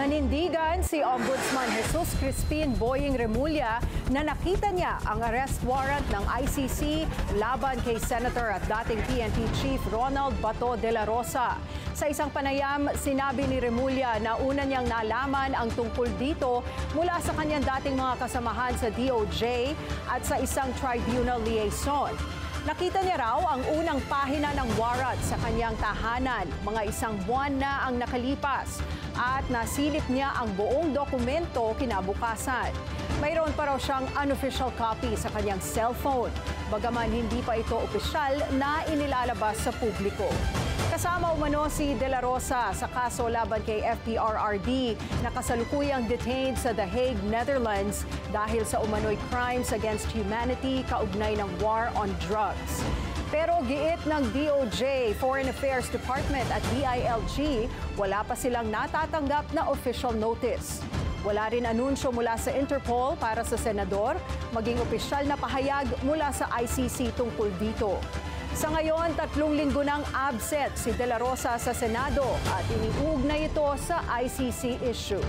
Nanindigan si Ombudsman Jesus Crispin Boying Remulla na nakita niya ang arrest warrant ng ICC laban kay Senator at dating PNP Chief Ronald Bato de la Rosa. Sa isang panayam, sinabi ni Remulla na una niyang nalaman ang tungkol dito mula sa kanyang dating mga kasamahan sa DOJ at sa isang tribunal liaison. Nakita niya raw ang unang pahina ng warrant sa kanyang tahanan, mga isang buwan na ang nakalipas, at nasilip niya ang buong dokumento kinabukasan. Mayroon pa raw siyang unofficial copy sa kanyang cellphone, bagaman hindi pa ito opisyal na inilalabas sa publiko. Kasama umano si De La Rosa sa kaso laban kay FPRRD na kasalukuyang detained sa The Hague, Netherlands dahil sa umano'y crimes against humanity kaugnay ng war on drugs. Pero giit ng DOJ, Foreign Affairs Department at DILG, wala pa silang natatanggap na official notice. Wala rin anunsyo mula sa Interpol para sa senador, maging opisyal na pahayag mula sa ICC tungkol dito. Sa ngayon, 3 linggo nang absent si De La Rosa sa Senado at iniugnay ito sa ICC issue.